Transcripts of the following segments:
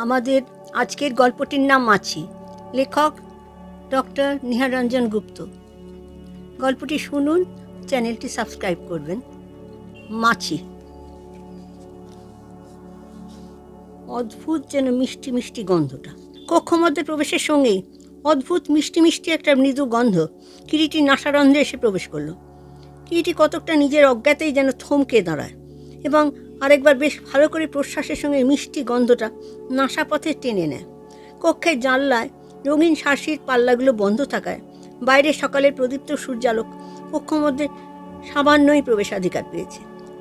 আমাদের আজকের গল্পটির নাম মাছি। লেখক ডক্টর নিহারঞ্জন গুপ্ত। গল্পটি শুনুন, চ্যানেলটি সাবস্ক্রাইব করবেন। মাছি। অদ্ভুত যেন মিষ্টি মিষ্টি গন্ধটা। কক্ষ মধ্যে প্রবেশের সঙ্গেই অদ্ভুত মিষ্টি মিষ্টি একটা মৃদু গন্ধ কিরিটির নাসারন্ধ্রে এসে প্রবেশ করলো। কিরিটি কতকটা নিজের অজ্ঞাতেই যেন থমকে দাঁড়ায় এবং আরেকবার বেশ ভালো করে প্রশ্বাসের সঙ্গে মিষ্টি গন্ধটা নাসাপথে টেনে নেয়। কক্ষের জানলায় রঙিন শাঁসির পাল্লাগুলো বন্ধ থাকায় বাইরে সকালের প্রদীপ্ত সূর্যালোক কক্ষ মধ্যে সামান্যই প্রবেশাধিকার পেয়েছে।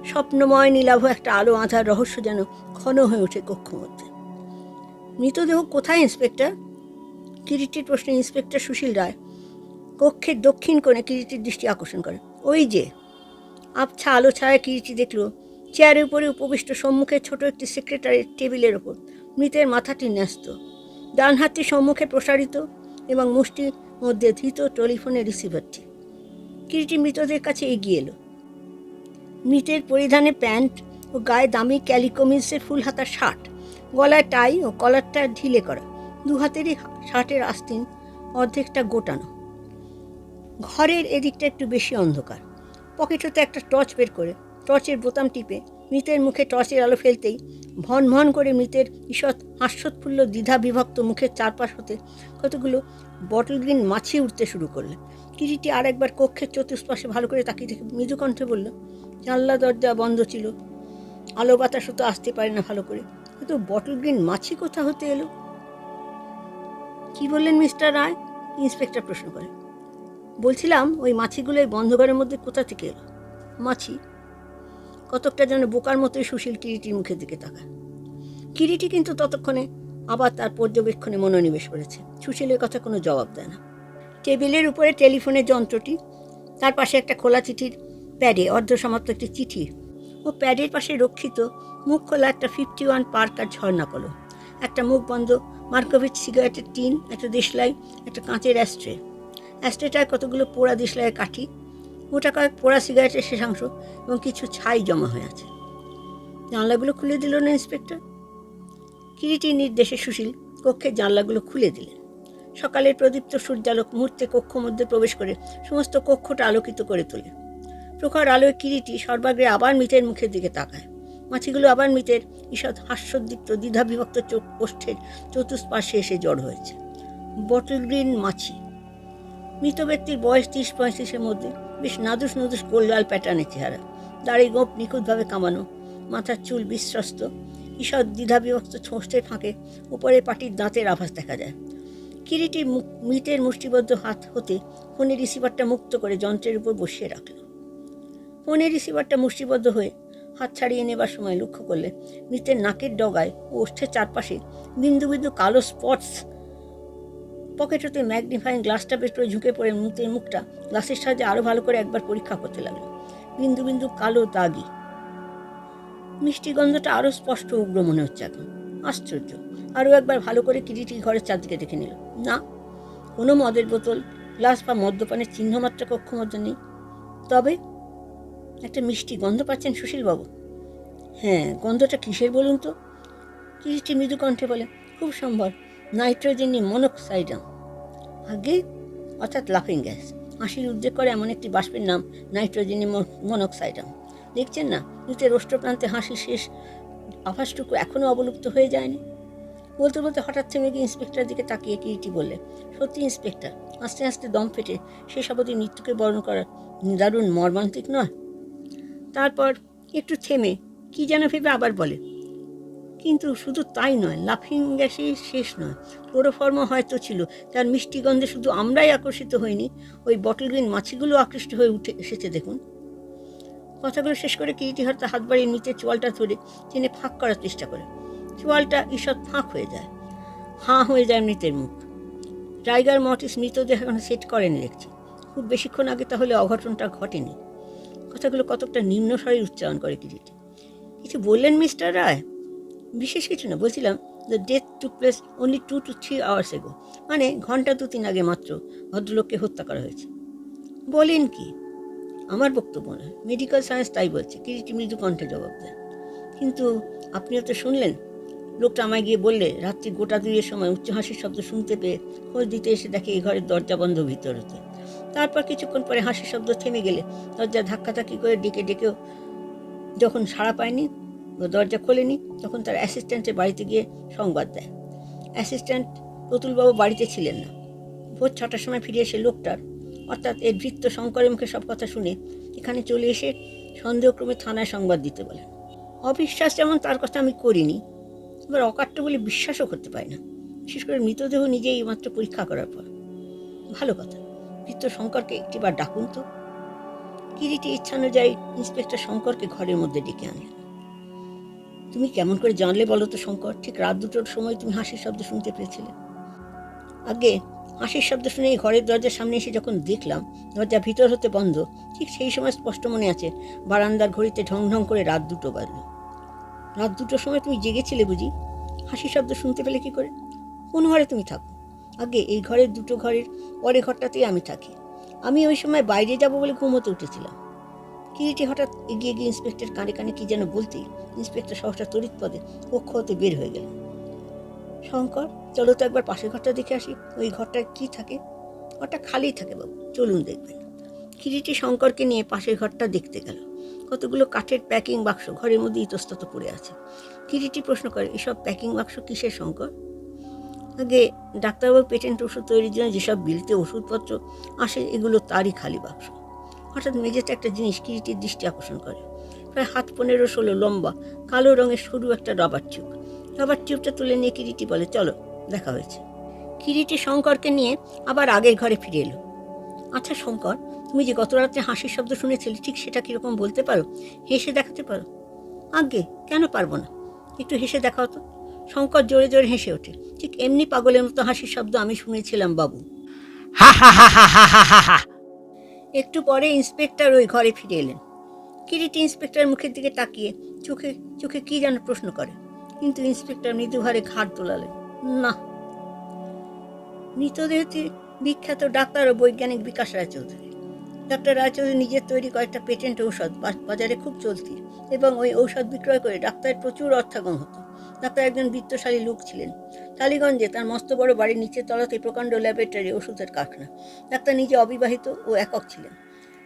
স্বপ্নময় নীলাভ একটা আলো আঁধার রহস্য যেন ঘন হয়ে ওঠে কক্ষ মধ্যে। মৃতদেহ কোথায় ইন্সপেক্টর? কিরিটির প্রশ্নে ইন্সপেক্টর সুশীল রায় কক্ষের দক্ষিণ কোণে কিরিটির দৃষ্টি আকর্ষণ করে। ওই যে। আবছা আলো ছায়া কিরিটি দেখল চেয়ারের উপরে উপবিষ্ট সম্মুখে ছোট একটি সেক্রেটারির টেবিলের ওপর মৃতের মাথাটি ন্যস্ত, ডান হাতটি সম্মুখে প্রসারিত এবং মুষ্টির মধ্যে ধৃত টেলিফোনের রিসিভারটি। কিরিটি মৃতদের কাছে এগিয়ে এলো। মৃতের পরিধানে প্যান্ট ও গায়ে দামি ক্যালিকোমিসের ফুল হাতা শার্ট, গলায় টাই ও কলারটা ঢিলে করা, দু হাতেরই শার্টের আস্তিন অর্ধেকটা গোটানো। ঘরের এদিকটা একটু বেশি অন্ধকার। পকেট হতে একটা টর্চ বের করে টর্চের বোতাম টিপে মৃতের মুখে টর্চের আলো ফেলতেই ভন ভন করে মৃতের ঈষৎ হাস্যোৎফুল্ল দ্বিধা বিভক্ত মুখের চারপাশ হতে কতগুলো বটল গ্রিন মাছি উঠতে শুরু করলে। কিরিটি আর একবার কক্ষের চতুষ্পাশে ভালো করে তাকিয়ে দেখে মৃদু কণ্ঠে বলল, জানলা দরজা বন্ধ ছিল, আলো বাতাসও তো আসতে পারে না ভালো করে, কিন্তু বটল গ্রিন মাছি কোথা হতে এলো? কি বললেন মিস্টার রায়? ইন্সপেক্টর প্রশ্ন করে। বলছিলাম ওই মাছিগুলো এই বন্ধঘরের মধ্যে কোথা থেকে এলো? মাছি? কতকটা যেন বোকার মতোই সুশীল কিরিটির মুখের দিকে তাকায়। কিরিটি কিন্তু ততক্ষণে আবার তার পর্যবেক্ষণে মনোনিবেশ করেছে। সুশীলের কথা কোনো জবাব দেয় না। টেবিলের উপরে টেলিফোনের যন্ত্রটি, তার পাশে একটা খোলা চিঠির প্যাডে অর্ধসমাপ্ত একটি চিঠি ও প্যাডের পাশে রক্ষিত মুখ খোলা একটা 51 পার্কার ঝর্ণা কলম, একটা মুখ বন্ধ মার্কোভিচ সিগারেটের টিন, একটা দেশলাই, একটা কাঁচের অ্যাস্ট্রেটায় কতগুলো পোড়া দেশলাইয়ের কাঠি, মোটা কয়েক পোড়া সিগারেটের শেষাংশ এবং কিছু ছাই জমা হয়ে আছে। জানলাগুলো খুলে দিল না ইন্সপেক্টর? কিরিটির নির্দেশে সুশীল কক্ষের জানলাগুলো খুলে দিলেন। সকালের প্রদীপ্ত সূর্যালোক মুহূর্তে কক্ষ মধ্যে প্রবেশ করে সমস্ত কক্ষটা আলোকিত করে তোলে। প্রখর আলোয় কিরিটি সর্বাগ্রে আবার মৃতের মুখের দিকে তাকায়। মাছিগুলো আবার মৃতের ঈষৎ হাস্যোদ্দীপ্ত দ্বিধাবিভক্ত চোখ ওষ্ঠের চতুষ্পার্শ্বে এসে জড় হয়েছে। বটল গ্রিন মাছি। মৃত ব্যক্তির বয়স 30-35-এর মধ্যে, বেশ নাদুস নাদুস গোল লাল প্যাটার্নের চেহারা, দাড়ি গোঁফ নিখুঁতভাবে কামানো, মাথার চুল বিশ্বস্ত, ঈষৎ দ্বিধাবিভক্ত ছোঁষ্টের ফাঁকে উপরে পাটির দাঁতের আভাস দেখা যায়। কিরিটি মৃতের মুষ্টিবদ্ধ হাত হতে ফোনের রিসিভারটা মুক্ত করে যন্ত্রের উপর বসিয়ে রাখল। ফোনের রিসিভারটা মুষ্টিবদ্ধ হয়ে হাত ছাড়িয়ে নেবার সময় লক্ষ্য করলে মৃতের নাকের ডগায় ও ওষ্ঠের চারপাশে বিন্দু বিন্দু কালো স্পটস। পকেট হতে ম্যাগনিফাইং গ্লাসটা বের করে ঝুঁকে পড়ে মৃতের মুখটা গ্লাসের সাহায্যে আরো ভালো করে একবার পরীক্ষা করতে লাগলো। বিন্দু বিন্দু কালো দাগি। মিষ্টি গন্ধটা আরো স্পষ্ট উগ্র মনে হচ্ছে এখন। আশ্চর্য। আরো একবার ভালো করে কিরিটি ঘরের চারদিকে দেখে নিল। না, কোনো মদের বোতল, গ্লাস বা মদ্যপানের চিহ্নমাত্রা কক্ষ মধ্যে নেই। তবে একটা মিষ্টি গন্ধ পাচ্ছেন সুশীলবাবু? হ্যাঁ, গন্ধটা কিসের বলুন তো? কিরিটি মৃদু কণ্ঠে বলে, খুব সম্ভব নাইট্রোজেনি মনোক্সাইডাম। আগে, অর্থাৎ লাফিং গ্যাস। হাসির উদ্রেক করে এমন একটি বাষ্পের নাম নাইট্রোজেনি মনোক্সাইডাম। দেখছেন না, মৃতের ওষ্ঠপ্রান্তে হাসির শেষ আভাসটুকু এখনও অবলুপ্ত হয়ে যায়নি। বলতে বলতে হঠাৎ থেমে গিয়ে ইন্সপেক্টরের দিকে তাকিয়ে কিরিটি বললে, সত্যি ইন্সপেক্টর, আস্তে আস্তে দম ফেটে শেষ অবধি মৃত্যুকে বরণ করার দারুণ মর্মান্তিক নয়? তারপর একটু থেমে কি যেন ভেবে আবার বলে, কিন্তু শুধু তাই নয়, লাফিং গ্যাসই শেষ নয়, ক্লোরোফর্মও হয়তো ছিল, যার মিষ্টি গন্ধে শুধু আমরাই আকর্ষিত হইনি, ওই বটল গ্রিন মাছিগুলো আকৃষ্ট হয়ে উঠে এসেছে দেখুন। কথাগুলো শেষ করে কিরিটি হয়তো হাত বাড়িয়ে নিচের চোয়ালটা ধরে টেনে ফাঁক করার চেষ্টা করে। চোয়ালটা ঈষৎ ফাঁক হয়ে যায়। হাঁ হয়ে যায় মৃতের মুখ। টাইগার মর্টিস মৃতদেহ এখন সেট করেনি দেখছি। খুব বেশিক্ষণ আগে তাহলে অঘটনটা ঘটেনি। কথাগুলো কতকটা নিম্ন স্বরে উচ্চারণ করে কিরিটি। কিছু বললেন মিস্টার রায়? বিশেষ কিছু না, বলছিলাম the death took place only 2 to 3 hours ago, মানে ঘন্টা 2-3 আগে মাত্র ভদ্রলোককে হত্যা করা হয়েছে। বলেন কি? আমার বক্তব্য নয়, মেডিকেল সায়েন্স তাই বলছে, কিরিটি মৃদু কণ্ঠে জবাব দেয়। কিন্তু আপনিও তো শুনলেন, লোকটা আমায় গিয়ে বললে রাত্রি 2:30 সময় উচ্চ হাসির শব্দ শুনতে পেয়ে খোঁজ দিতে এসে দেখে এই ঘরের দরজা বন্ধ ভিতর হতে। তারপর কিছুক্ষণ পরে হাসির শব্দ থেমে গেলে দরজা ধাক্কাধাক্কি করে ডেকেও যখন সাড়া পায়নি, দরজা খোলেনি, তখন তার অ্যাসিস্ট্যান্টের বাড়িতে গিয়ে সংবাদ দেয়। অ্যাসিস্ট্যান্ট প্রতুলবাবু বাড়িতে ছিলেন না। ভোর 6টার সময় ফিরে এসে লোকটার, অর্থাৎ এর ভৃত্য শঙ্করের মুখে সব কথা শুনে এখানে চলে এসে সন্দেহক্রমে থানায় সংবাদ দিতে বলেন। অবিশ্বাস যেমন তার কথা আমি করিনি, এবার অকাট্য বলে বিশ্বাসও করতে পারি না, বিশেষ করে মৃতদেহ নিজেই মাত্র পরীক্ষা করার পর। ভালো কথা, ভৃত্য শঙ্করকে একটিবার ডাকুন তো। কিরিটি ইচ্ছানুযায়ী ইন্সপেক্টর শঙ্করকে ঘরের মধ্যে ডেকে আনলেন। তুমি কেমন করে জানলে বলো তো শঙ্কর, ঠিক রাত 2টোর সময় তুমি হাসির শব্দ শুনতে পেয়েছিলে? আগে হাসির শব্দ শুনে এই ঘরের দরজার সামনে এসে যখন দেখলাম দরজা ভিতর হতে বন্ধ, ঠিক সেই সময় স্পষ্ট মনে আছে বারান্দার ঘড়িতে ঢং ঢং করে রাত 2টো বাজল। রাত 2টোর সময় তুমি জেগেছিলে বুঝি? হাসির শব্দ শুনতে পেলে কি করে? কোন ঘরে তুমি থাকো? আগে এই ঘরের 2টো ঘরের পরে ঘরটাতেই আমি থাকি। আমি ওই সময় বাইরে যাব বলে ঘুমোতে উঠেছিলাম। কিরিটি হঠাৎ এগিয়ে গিয়ে ইন্সপেক্টর কানে কানে কি যেন বলতেই ইন্সপেক্টর সহসা তড়িৎ পদে কক্ষ হতে বের হয়ে গেলেন। শঙ্কর, চলো তো একবার পাশের ঘরটা দেখে আসি, ওই ঘরটায় কি থাকে। ঘরটা খালি থাকে বাবু, চলুন দেখবেন। কিরিটি শঙ্করকে নিয়ে পাশের ঘরটা দেখতে গেল। কতগুলো কাঠের প্যাকিং বাক্স ঘরের মধ্যে ইতস্তত পড়ে আছে। কিরিটি প্রশ্ন করে, এসব প্যাকিং বাক্স কিসের শঙ্কর? আগে ডাক্তারবাবু পেটেন্ট ওষুধ তৈরির জন্য যেসব বিলতে ওষুধপত্র আসে এগুলো তারই খালি বাক্স। হঠাৎ মেঝেতে একটা জিনিস কিরিটির দৃষ্টি আকর্ষণ করে। প্রায় 15-16 লম্বা কালো রঙের সরু একটা রাবার টিউব। রাবার টিউবটা তুলে নিয়ে কিরিটি বলে, চলো দেখা হয়েছে। কিরিটি শঙ্করকে নিয়ে আবার আগের ঘরে ফিরে এলো। আচ্ছা শঙ্কর, তুমি যে গত রাত্রে হাসির শব্দ শুনেছিলে ঠিক সেটা কিরকম বলতে পারো? হেসে দেখাতে পারো? আগে কেন পারবো না, একটু হেসে দেখাও তো। শঙ্কর জোরে জোরে হেসে ওঠে। ঠিক এমনি পাগলের মতো হাসির শব্দ আমি শুনেছিলাম বাবু। হা হা হা হা হা হা হা হা। একটু পরে ইন্সপেক্টর ওই ঘরে ফিরে এলেন। কিরিটি ইন্সপেক্টরের মুখের দিকে তাকিয়ে চোখে চোখে কি যেন প্রশ্ন করে, কিন্তু ইন্সপেক্টর মৃদুভারে ঘাড় তোলালেন। না। মৃতদেহটি বিখ্যাত ডাক্তার ও বৈজ্ঞানিক বিকাশ রায়চৌধুরী। ডাক্তার রায়চৌধুরী নিজের তৈরি কয়েকটা পেটেন্ট ঔষধ বাজারে খুব চলতি, এবং ওই ঔষধ বিক্রয় করে ডাক্তারের প্রচুর অর্থাগম হতো। ডাক্তার একজন বিত্তশালী লোক ছিলেন। টালিগঞ্জে তার মস্ত বড় বাড়ির নিচের তলাতে প্রকাণ্ড ল্যাবরেটরি, ওষুধের কারখানা। ডাক্তার নিজে অবিবাহিত ও একক ছিলেন।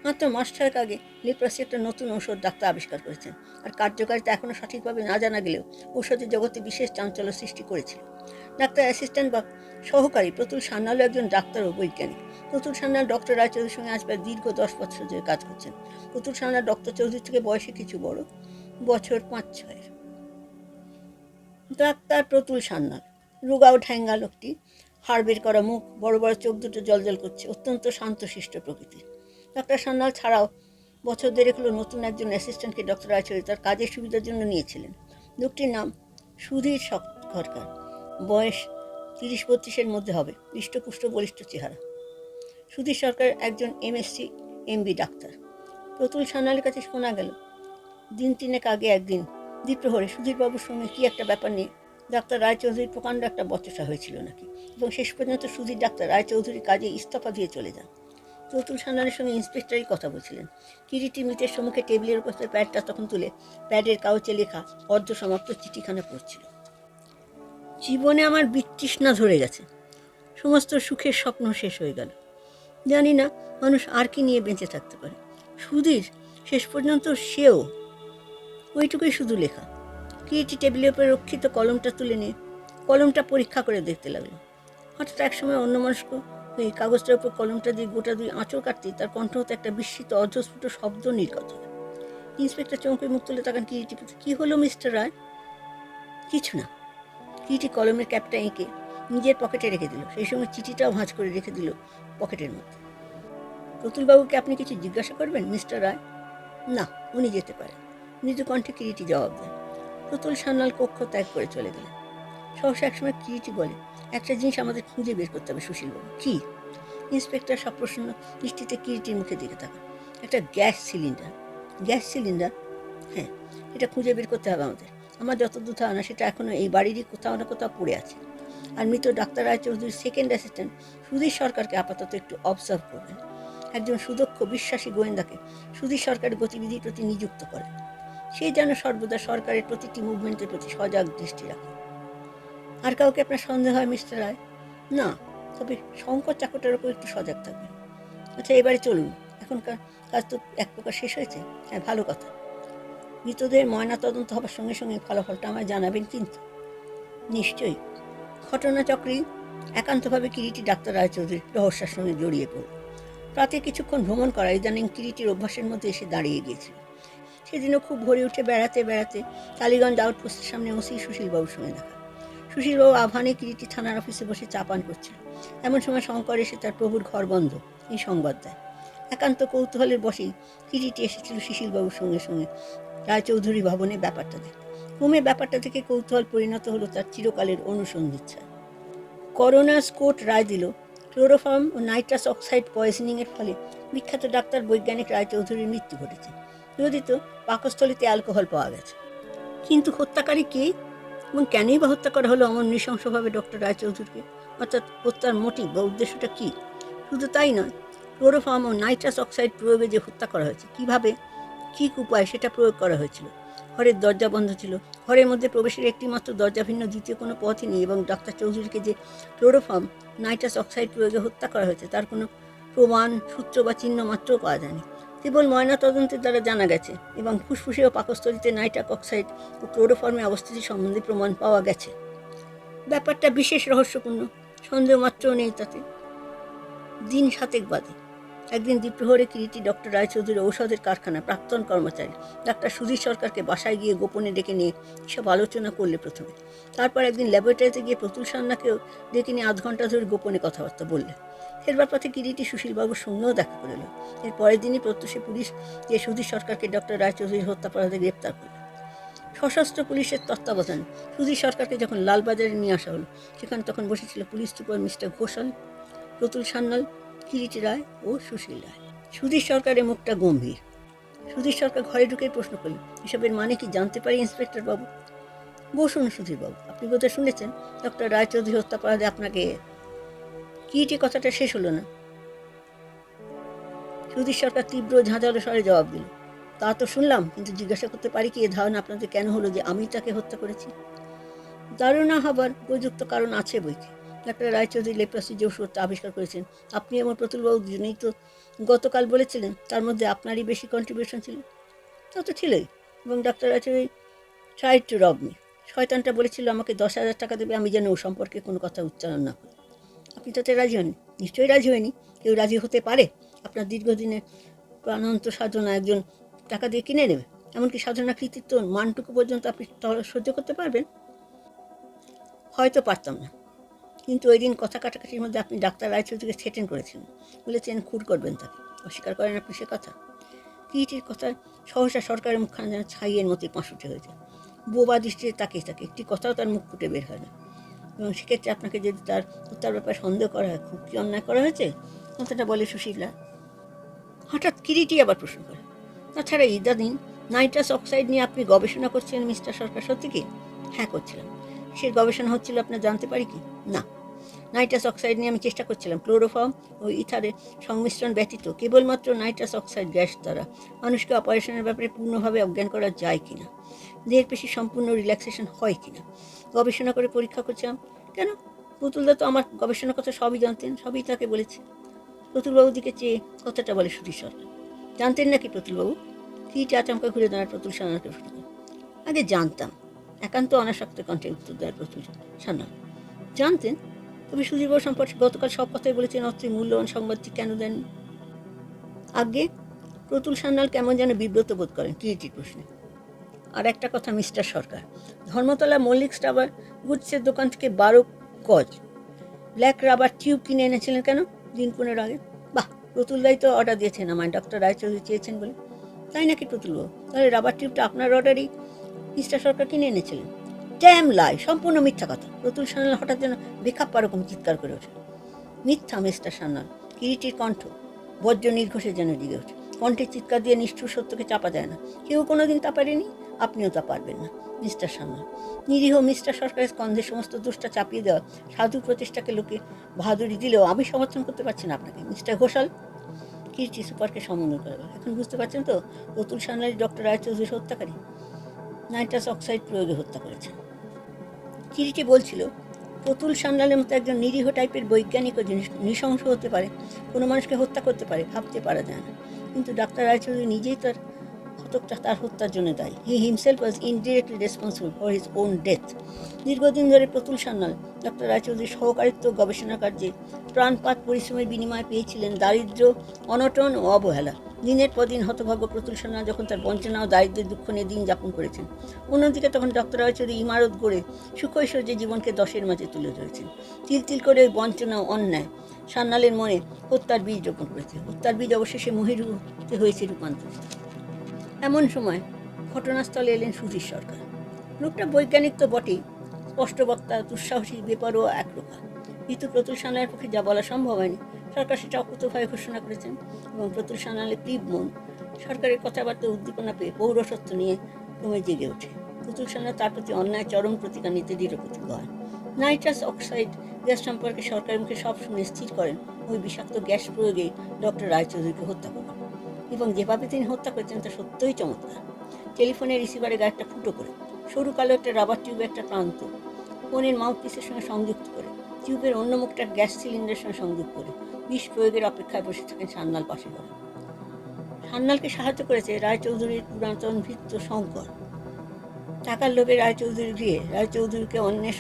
মাত্র মাস 6 আগে লেপ্রাসি একটা নতুন ঔষধ ডাক্তার আবিষ্কার করেছেন, আর কার্যকারিতা এখনও সঠিকভাবে না জানা গেলেও ঔষধের জগতে বিশেষ চাঞ্চল্য সৃষ্টি করেছিল। ডাক্তার অ্যাসিস্ট্যান্ট বা সহকারী প্রতুল সান্যালও একজন ডাক্তার ও বৈজ্ঞানিক। প্রতুল সান্যাল ডক্টর রায়চৌধুরীর সঙ্গে আজ প্রায় দীর্ঘ 10 বছর ধরে কাজ করছেন। প্রতুল সান্যাল ডক্টর চৌধুরী থেকে বয়সে কিছু বড়, বছর 5-6। ডাক্তার প্রতুল সান্যাল রোগা ও ঠ্যাঙ্গা লোকটি, হাড় বের করা মুখ, বড় বড় চোখ দুটো জলজল করছে, অত্যন্ত শান্তশিষ্ট প্রকৃতির। ডাক্তার সান্যাল ছাড়াও বছর 1.5 হলো নতুন একজন অ্যাসিস্ট্যান্টকে ডক্টর রায়চৌধুরী তার কাজের সুবিধার জন্য নিয়েছিলেন। লোকটির নাম সুধীর সরকার। বয়স 30-32-এর মধ্যে হবে, হৃষ্টপুষ্ট বলিষ্ঠ চেহারা। সুধীর সরকার একজন MSc MB ডাক্তার। প্রতুল সান্যালের কাছে শোনা গেল 3 আগে একদিন দ্বিপ্রহরে সুধীরবাবুর সঙ্গে কি একটা ব্যাপার নিয়ে ডাক্তার রায়চৌধুরীর প্রকাণ্ড একটা বচসা হয়েছিল নাকি, এবং শেষ পর্যন্ত সুধীর ডাক্তার রায়চৌধুরীর কাজে ইস্তফা দিয়ে চলে যান। প্রতুল সান্যালের সঙ্গে ইন্সপেক্টরই কথা বলছিলেন। কিরিটি মৃতের সম্মুখে টেবিলের উপর প্যাডটা তখন তুলে প্যাডের কাগজে লেখা অর্ধসমাপ্ত চিঠিখানা পড়ছিল। জীবনে আমার বিতৃষ্ণা ধরে গেছে, সমস্ত সুখের স্বপ্ন শেষ হয়ে গেল। জানি না মানুষ আর কি নিয়ে বেঁচে থাকতে পারে। সুধীর শেষ পর্যন্ত সেও, ওইটুকুই শুধু লেখা। কিরিটি টেবিলের উপরে রক্ষিত কলমটা তুলে নিয়ে কলমটা পরীক্ষা করে দেখতে লাগলো। হঠাৎ একসময় অন্যমনস্ক এই কাগজটার উপর কলমটা দিয়ে গোটা 2 আঁচড় কাটতেই তার কণ্ঠ হতে একটা বিস্মিত অর্ধস্ফুট শব্দ নির্গত হয়। ইন্সপেক্টর চমকে মুখ তুলে তাকান কিরিটি। কি হলো মিস্টার রায়? কিছু না। কিরিটি কলমের ক্যাপটা এঁকে নিজের পকেটে রেখে দিল, সেই সঙ্গে চিঠিটাও ভাঁজ করে রেখে দিল পকেটের মধ্যে। প্রতুলবাবুকে আপনি কিছু জিজ্ঞাসা করবেন মিস্টার রায়? না, উনি যেতে পারেন, মৃদু কণ্ঠে কিরিটি জবাব দেন। প্রতুল সান্যাল কক্ষ ত্যাগ করে চলে গেলেন। সহসা একসময় কিরিটি বলে, একটা জিনিস আমাদের খুঁজে বের করতে হবে সুশীলবাবু। কি? ইন্সপেক্টর সপ্রসন্ন দৃষ্টিতে কিরিটির মুখে দিকে তাকান। একটা গ্যাস সিলিন্ডার। Gas cylinder? হ্যাঁ, এটা খুঁজে বের করতে হবে আমাদের। আমার যতদূর ধারণা সেটা এখনো এই বাড়িরই কোথাও না কোথাও পড়ে আছে। আর মৃত ডাক্তার রায়চৌধুরীর সেকেন্ড অ্যাসিস্ট্যান্ট সুধীর সরকারকে আপাতত একটু অবজার্ভ করবেন। একজন সুদক্ষ বিশ্বাসী গোয়েন্দাকে সুধীর সরকারের গতিবিধির প্রতি নিযুক্ত করেন। সে যেন সর্বদা সরকারের প্রতিটি মুভমেন্টের প্রতি সজাগ দৃষ্টি রাখে। আর কাউকে আপনার সন্দেহ হয় মিস্টার রায়? না, তবে শঙ্কর চাকরটার উপর একটু সজাগ থাকবেন। আচ্ছা, এবারে চলুন, এখনকার কাজ তো এক প্রকার শেষ হয়েছে। হ্যাঁ, ভালো কথা। মৃতদের ময়নাতদন্ত হবার সঙ্গে সঙ্গে ফলাফলটা আমায় জানাবেন কিন্তু। নিশ্চয়ই। ঘটনাচক্রেই একান্তভাবে কিরিটি ডাক্তার রায়চৌধুরী রহস্যের সঙ্গে জড়িয়ে পড়ল। রাতে কিছুক্ষণ ভ্রমণ করা ইদানিং কিরিটির অভ্যাসের মধ্যে এসে দাঁড়িয়ে গিয়েছিল। সেদিনও খুব ভোরে উঠে বেড়াতে বেড়াতে টালিগঞ্জ আউটপোস্টের সামনে ওসি সুশীলবাবুর সঙ্গে দেখা। সুশীলবাবু আহ্বানে কিরিটি থানার অফিসে বসে চা পান করছিল। এমন সময় শঙ্কর এসে তার প্রভুর ঘর বন্ধ এই সংবাদ দেয়। একান্ত কৌতূহলের বসেই কিরিটি এসেছিল সুশীলবাবুর সঙ্গে সঙ্গে রায়চৌধুরী ভবনে ব্যাপারটা দেখে। ক্রমে ব্যাপারটা থেকে কৌতূহল পরিণত হলো তার চিরকালের অনুসন্ধিচ্ছা। করোনাস কোর্ট রায় দিল ক্লোরোফর্ম ও নাইট্রাস অক্সাইড পয়জনিংয়ের ফলে বিখ্যাত ডাক্তার বৈজ্ঞানিক রায়চৌধুরীর মৃত্যু ঘটেছে। যদি তো পাকস্থলীতে অ্যালকোহল পাওয়া গেছে। কিন্তু হত্যাকারী কে এবং কেনই বা হত্যা করা হলো অমন নৃশংসভাবে ডক্টর রায়চৌধুরীকে? অর্থাৎ হত্যার মোটিভ বা উদ্দেশ্যটা কী? শুধু তাই নয়, ক্লোরোফর্ম ও নাইট্রাস অক্সাইড প্রয়োগে যে হত্যা করা হয়েছে, কীভাবে, কী উপায় সেটা প্রয়োগ করা হয়েছিল। ঘরের দরজা বন্ধ ছিল, ঘরের মধ্যে প্রবেশের একটিমাত্র দরজা ভিন্ন দ্বিতীয় কোনো পথই নেই, এবং ডাক্তার চৌধুরীকে যে ক্লোরোফর্ম নাইট্রাস অক্সাইড প্রয়োগে হত্যা করা হয়েছে তার কোনো প্রমাণ, সূত্র বা চিহ্ন মাত্রও পাওয়া যায়নি। কেবল ময়নাতদন্তের দ্বারা জানা গেছে এবং ফুসফুসে ও পাকস্থলীতে নাইট্রাস অক্সাইড ও ক্লোরোফর্মের অবস্থিতি সম্বন্ধে প্রমাণ পাওয়া গেছে। ব্যাপারটা বিশেষ রহস্যপূর্ণ, সন্দেহ মাত্রও নেই তাতে। দিন 7 বাদে একদিন দ্বিপ্রহরে কিরিটি ডক্টর রায়চৌধুরী ঔষধের কারখানা প্রাক্তন কর্মচারী ডাক্তার সুধীর সরকারকে বাসায় গিয়ে গোপনে ডেকে নিয়ে সব আলোচনা করলে প্রথমে। তারপর একদিন ল্যাবরেটরিতে গিয়ে প্রতুল সান্নাকেও ডেকে নিয়ে 0.5 ঘন্টা ধরে গোপনে কথাবার্তা বললে। ফেরবার পথে কিরিটি সুশীলবাবুর সঙ্গেও দেখা করে এলো। এর পরের দিনই প্রত্যুষে পুলিশ গিয়ে সুধীর সরকারকে ডক্টর রায়চৌধুরীর হত্যাপরাধে গ্রেপ্তার করল। সশস্ত্র পুলিশের তত্ত্বাবধানে সুধীর সরকারকে যখন লালবাজারে নিয়ে আসা হলো, সেখানে তখন বসেছিল police super mister Ghoshal, Pratul Sanyal, Kiriti Roy ও সুশীল রায়। সুধীর সরকারের মুখটা গম্ভীর। সুধীর সরকার ঘরে ঢুকে প্রশ্ন করলেন, এসবের মানে কি জানতে পারি ইন্সপেক্টর বাবু? বসুন সুধীর বাবু, আপনি বোধহয় শুনেছেন ডক্টর রায়চৌধুরী হত্যাপরাধে আপনাকে। কিরিটি কথাটা শেষ হলো না। সুধীর সরকার তীব্র ঝাঁঝালো স্বরে জবাব দিল, তা তো শুনলাম, কিন্তু জিজ্ঞাসা করতে পারি কি এ ধারণা আপনাদের কেন হলো যে আমি তাকে হত্যা করেছি? ধারণা হবার উপযুক্ত কারণ আছে বইকে। ডাক্তার রায়চৌধুরী লেপ্রাসি যে ওষুধটা আবিষ্কার করেছেন, আপনি এবং প্রতুলবাবু দুজনেই তো গতকাল বলেছিলেন তার মধ্যে আপনারই বেশি কন্ট্রিবিউশন ছিল। তা তো ছিলই। এবং ডাক্তার রায়চৌধুরী ট্রাইড টু রব মি। শয়তানটা বলেছিল আমাকে 10,000 টাকা দেবে আমি যেন ও সম্পর্কে কোনো কথা উচ্চারণ না করি। আপনি তাতে রাজি হননি? নিশ্চয়ই রাজি হয়নি। কেউ রাজি হতে পারে? আপনার দীর্ঘদিনের প্রাণান্ত সাধনা একজন টাকা দিয়ে কিনে নেবে? এমনকি সাধনা কৃতিত্ব মানটুকু পর্যন্ত আপনি সহ্য করতে পারবেন? হয়তো পারতাম না, কিন্তু ওই দিন কথা কাটাকাটির মধ্যে আপনি ডাক্তার রায়চৌধুরীকে থ্রেটেন করেছিলেন, বলেছেন খুন করবেন তাকে। অস্বীকার করেন আপনি সে কথা? কিরিটির কথার সহসা সরকারের মুখখানা যেন ছাইয়ের মতোই পাঁশুটে হয়ে যায়। বোবা দৃষ্টিতে তাকিয়ে থাকে, একটি কথাও তার মুখ ফুটে বের হয় না। এবং সেক্ষেত্রে আপনাকে যদি তার ব্যাপারে সন্দেহ করা হয়, খুব কি অন্যায় করা হয়েছে কথাটা বলে সুশীলা। হঠাৎ কিরিটি আবার প্রশ্ন করে, তাছাড়া ইদানিং নাইট্রাস অক্সাইড নিয়ে আপনি গবেষণা করছিলেন মিস্টার সরকার, সত্যি কি? হ্যাঁ, করছিলাম। কিসের গবেষণা হচ্ছিল আপনার জানতে পারি কি? না, নাইট্রাস অক্সাইড নিয়ে আমি চেষ্টা করছিলাম ক্লোরোফর্ম ও ইথারের সংমিশ্রণ ব্যতীত কেবলমাত্র নাইট্রাস অক্সাইড গ্যাস দ্বারা মানুষকে অপারেশনের ব্যাপারে পূর্ণভাবে অজ্ঞান করা যায় কিনা, দেহের পেশি সম্পূর্ণ রিল্যাক্সেশন হয় কিনা গবেষণা করে পরীক্ষা করছিলাম। কেন? পুতুলদা তো আমার গবেষণার কথা সবই জানতেন, সবই তাকে বলেছে। প্রতুলবাবুর দিকে চেয়ে কথাটা বলে সুধীর সরকার। জানতেন নাকি প্রতুলবাবু? কী আচমকা ঘুরে দাঁড়ায় প্রতুল সান্যালকে প্রশ্ন করে। আগে জানতাম, একান্ত অনাসক্ত কণ্ঠে উত্তর দেয় প্রতুল সান্যাল। জানতেন? তবে সুধীরবাবু সম্পর্কে গতকাল সব কথাই বলেছেন, অত্র মূল্যবান সংবাদটি কেন দেননি? আগে প্রতুল সান্যাল কেমন যেন বিব্রত বোধ করেন কিরিটির প্রশ্নে। আর একটা কথা মিস্টার সরকার, ধর্মতলা মল্লিক রাবার গুডসের দোকান থেকে 12 গজ ব্ল্যাক রাবার টিউব কিনে এনেছিলেন কেন দিন 15 আগে? বাহ, প্রতুলদাই তো অর্ডার দিয়েছেন আমায়, ডক্টর রায়চৌধুরী চেয়েছেন বলে। তাই নাকি প্রতুলবাবু? তাহলে রাবার টিউবটা আপনার অর্ডারই মিস্টার সরকার কিনে এনেছিলেন? ড্যাম লাই, সম্পূর্ণ মিথ্যা কথা। প্রতুল সান্যাল হঠাৎ যেন বেখাপ্পা রকম চিৎকার করে ওঠে। মিথ্যা মিস্টার সান্যাল। কিরিটির কণ্ঠ বজ্র নির্ঘোষে যেন জেগে ওঠে। কণ্ঠের চিৎকার দিয়ে নিষ্ঠুর সত্যকে চাপা যায় না। কেউ কোনোদিন তা পারেনি, আপনিও তা পারবেন না মিস্টার সান্যাল। নিরীহ মিস্টার সরকারের স্কন্ধে সমস্ত দোষটা চাপিয়ে দেওয়া সাধু প্রচেষ্টাকে লোকে বাহাদুরি দিলেও আমি সমর্থন করতে পারছি না আপনাকে মিস্টার ঘোষাল। কিরিটি সুপারকে সম্বোধন করে। এখন বুঝতে পারছেন তো প্রতুল সান্যাল ডক্টর রায়চৌধুরী হত্যাকারী? নাইট্রাস অক্সাইড প্রয়োগে হত্যা করেছেন। কিরিটি বলছিল প্রতুল সান্যালের মতো একজন নিরীহ টাইপের বৈজ্ঞানিকও নৃশংস হতে পারে, কোনো মানুষকে হত্যা করতে পারে, ভাবতে পারা যায় না। কিন্তু ডাক্তার রায়চৌধুরী নিজেই তার হত্যার জন্য দায়ী। He himself was indirectly responsible for his own death. দীর্ঘদিন ধরে প্রতুল সান্যাল ডক্টর রায়চৌধুরীর সহকারিত্ব গবেষণা কার্যে প্রাণপাত পরিশ্রমের বিনিময়ে পেয়েছিলেন দারিদ্র্য, অনটন ও অবহেলা। দিনের পর দিন হতভাগ্য প্রতুল সান্যাল যখন তার বঞ্চনা ও দারিদ্র্যের দুঃখ নিয়ে দিন যাপন করেছেন, অন্যদিকে তখন ডক্টর রায়চৌধুরী ইমারত গড়ে সুখৈশ্বর্যে জীবনকে দশের মাঝে তুলে ধরেছেন। তিল তিল করে ওই বঞ্চনা ও অন্যায় সান্যালের মনে হত্যার বীজ রোপণ করেছে। হত্যার বীজ অবশেষে মহিরুতে হয়েছে রূপান্তরিত। এমন সময় ঘটনাস্থলে এলেন সুধীর সরকার। লোকটা বৈজ্ঞানিক তো বটেই, স্পষ্টবক্তা, দুঃসাহসী, বেপরোয়া একরোখা। কিন্তু প্রতুল সান্যালের পক্ষে যা বলা সম্ভব হয়নি, সরকার সেটা অকুতোভাবে ঘোষণা করেছেন। এবং প্রতুল সান্যালের তীব্র মন সরকারের কথাবার্তা উদ্দীপনা পেয়ে পৌরসত্ব নিয়ে ক্রমে জেগে ওঠে। প্রতুল সান্যাল তার প্রতি অন্যায় চরম প্রতিকার নিতে দৃঢ় প্রতিজ্ঞ হন। নাইট্রাস অক্সাইড গ্যাস সম্পর্কে সরকারের মুখে সব শুনে স্থির করেন ওই বিষাক্ত গ্যাস প্রয়োগে ডক্টর রায়চৌধুরীকে হত্যা করবেন। এবং যেভাবে তিনি হত্যা করেছেন তা সত্যই চমৎকার। টেলিফোনের রিসিভারে গায়েরটা ফুটো করে, সরু কালো একটা রাবার টিউবের একটা প্রান্ত ফোনের মাউথপিসের সঙ্গে সংযুক্ত করে, টিউবের অন্য মুখটা গ্যাস সিলিন্ডারের সঙ্গে সংযুক্ত করে বিষ প্রয়োগের অপেক্ষায় বসে থাকেন সান্যাল পাশে করে। সান্যালকে সাহায্য করেছে রায়চৌধুরীর পুরাতন ভৃত্য শঙ্কর। টাকার লোভে রায়চৌধুরীকে অন্যের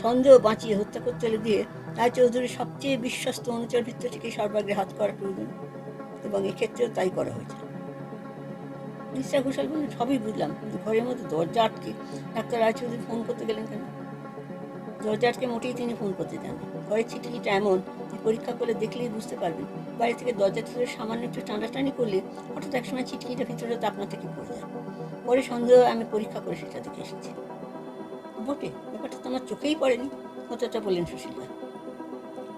সন্দেহ বাঁচিয়ে হত্যা করতে হলে দিয়ে রায়চৌধুরীর সবচেয়ে বিশ্বস্ত অনুচর ভৃত্য থেকে সর্বাগ্রে হাত করা প্রয়োজন, এবং এক্ষেত্রেও তাই করা হয়েছে। মিস্টার ঘোষাল বললেন, সবই বুঝলাম, কিন্তু ঘরের মধ্যে দরজা আটকে ডাক্তার রায়চৌধুরী ফোন করতে গেলেন কেন? দরজা আটকে মোটেই তিনি ফোন করতে যান। ঘরের ছিটকিটা এমন যে পরীক্ষা করে দেখলেই বুঝতে পারবেন। বাড়ি থেকে দরজা ধরে সামান্য একটু টানাটানি করলে হঠাৎ একসময় ছিটকিটা ভিতরে আপনার থেকে পড়ে যায়। পরে সন্দেহ আমি পরীক্ষা করে সেটা দেখে এসেছি। বটে, ব্যাপারটা তো আমার চোখেই পড়েনি, কথাটা বললেন সুশীলা।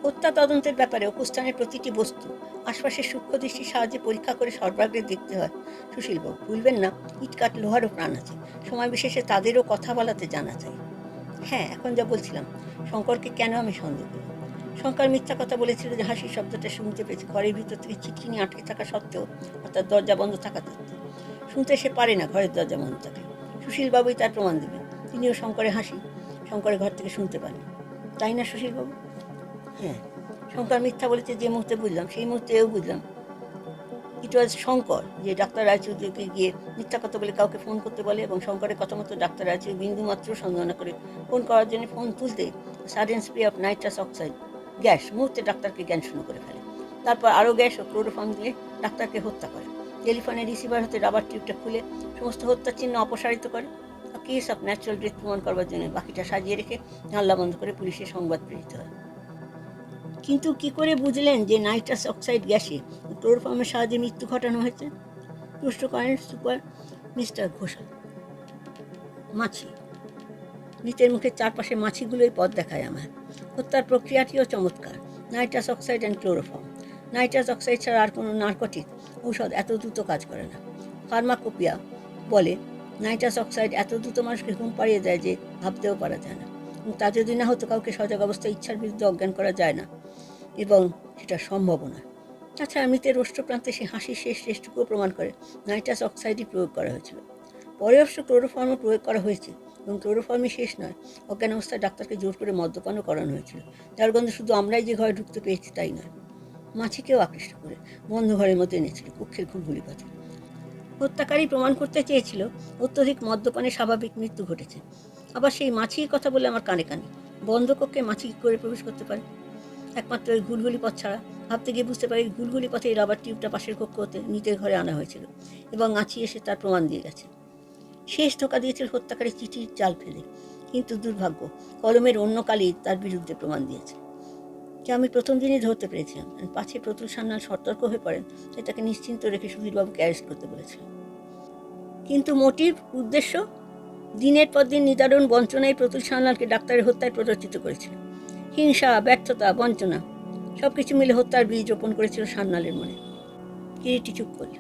হত্যা তদন্তের ব্যাপারে উপস্থানের প্রতিটি বস্তু আশপাশের সূক্ষ্ম দৃষ্টির সাহায্যে পরীক্ষা করে সর্বাগ্রে দেখতে হয় সুশীলবাবু। ভুলবেন না, ইটকাট লোহারও প্রাণ আছে, সময় বিশেষে তাদেরও কথা বলাতে জানা চাই। হ্যাঁ, এখন যা বলছিলাম, শঙ্করকে কেন আমি সন্দেহ করি? শঙ্কর মিথ্যা কথা বলেছিল যে হাসির শব্দটা শুনতে পেয়েছে ঘরের ভিতর থেকে ছিটকিনি আটকে থাকা সত্ত্বেও, অর্থাৎ দরজা বন্ধ থাকা সত্ত্বেও। শুনতে সে পারে না ঘরের দরজা বন্ধ থাকে। সুশীলবাবুই তার প্রমাণ দেবেন। তিনিও শঙ্করের হাসি শঙ্করের ঘর থেকে শুনতে পান, তাই না সুশীলবাবু? হ্যাঁ, শঙ্কর মিথ্যা বলেছে যে মুহূর্তে বুঝলাম, সেই মুহূর্তে এও বুঝলাম ইট ওয়াজ শঙ্কর যে ডাক্তার রায়চৌধুরীকে গিয়ে মিথ্যা কথা বলে কাউকে ফোন করতে বলে, এবং শঙ্করের কথা মতো ডাক্তার রায়চৌধুরী বিন্দুমাত্র সন্দেহ না করে ফোন করার জন্য ফোন তুলতে sudden spray of nitrous oxide gas মুহূর্তে ডাক্তারকে জ্ঞান শূন্য করে ফেলে। তারপর আরও গ্যাস ও ক্লোরোফর্ম দিয়ে ডাক্তারকে হত্যা করে। টেলিফোনের রিসিভার হতে রাবার টিউবটা খুলে সমস্ত হত্যার চিহ্ন অপসারিত করে। কেস অফ ন্যাচারাল ডেথ প্রমাণ করবার জন্য বাকিটা সাজিয়ে রেখে জানলা বন্ধ করে পুলিশের সংবাদ প্রেরিত হয়। কিন্তু কি করে বুঝলেন যে নাইট্রাস অক্সাইড গ্যাসে ক্লোরোফর্মের সাহায্যে মৃত্যু ঘটানো হয়েছে? প্রশ্ন করেন সুপার মিস্টার ঘোষাল। মাছি, মৃতের মুখের চারপাশে মাছিগুলোই পথ দেখায় আমার। হত্যার প্রক্রিয়াটিও চমৎকার। Nitrous oxide and chloroform. Nitrous oxide ছাড়া আর কোনো নার্কোটিক ঔষধ এত দ্রুত কাজ করে না। ফার্মাকোপিয়া বলে নাইট্রাস অক্সাইড এত দ্রুত মানুষকে ঘুম পাড়িয়ে দেয় যে ভাবতেও পারা যায় না। তা যদি না হতো কাউকে সজাগ অবস্থায় ইচ্ছার বিরুদ্ধে অজ্ঞান করা যায় না, এবং সেটা সম্ভবও না। তাছাড়া মৃতের ওষ্ঠপ্রান্তে সে হাসির শেষ শেষটুকুও প্রমাণ করে নাইট্রাস অক্সাইডই প্রয়োগ করা হয়েছিল। পরে অবশ্য ক্লোরোফর্মও প্রয়োগ করা হয়েছে, এবং ক্লোরোফর্মই শেষ নয়, অজ্ঞান অবস্থায় ডাক্তারকে জোর করে মদ্যপানও করানো হয়েছিল, যার গন্ধে শুধু আমরাই যে ঘরে ঢুকতে পেরেছি তাই নয়, মাছিকেও আকৃষ্ট করে বন্ধ ঘরের মধ্যে এনেছিল কক্ষের ঘুলঘুলি পথে। হত্যাকারী প্রমাণ করতে চেয়েছিল অত্যধিক মদ্যপানে স্বাভাবিক মৃত্যু ঘটেছে। আবার সেই মাছির কথা বলে আমার কানে কানে, বন্ধ কক্ষে মাছি কী করে প্রবেশ করতে পারে? একমাত্র ওই ঘুলঘুলি পথ ছাড়া। ভাবতে গিয়ে বুঝতে পারি ঘুলঘুলি পথে এই রাবার টিউবটা পাশের কক্ষ হতে নিতের ঘরে আনা হয়েছিল, এবং মাছি এসে তার প্রমাণ দিয়ে গেছে। শেষ ধোকা দিয়েছিল হত্যাকারী চিঠির জাল ফেলে, কিন্তু দুর্ভাগ্য কলমের অন্য কালি তার বিরুদ্ধে প্রমাণ দিয়েছে, যা আমি প্রথম দিনই ধরতে পেরেছিলাম। পাছে প্রতুল সান্যাল সতর্ক হয়ে পড়েন, তাই তাকে নিশ্চিন্ত রেখে সুধীরবাবুকে অ্যারেস্ট করতে বলেছিলেন। কিন্তু মোটিভ, উদ্দেশ্য, দিনের পর দিন নিদারুণ বঞ্চনায় প্রতুল সান্যালকে ডাক্তারের হত্যায় প্ররোচিত করেছিল। হিংসা, ব্যর্থতা, বঞ্চনা সব কিছু মিলে হত্যার বীজ রোপণ করেছিল সান্যালের মনে। কিরিটি চুপ করল।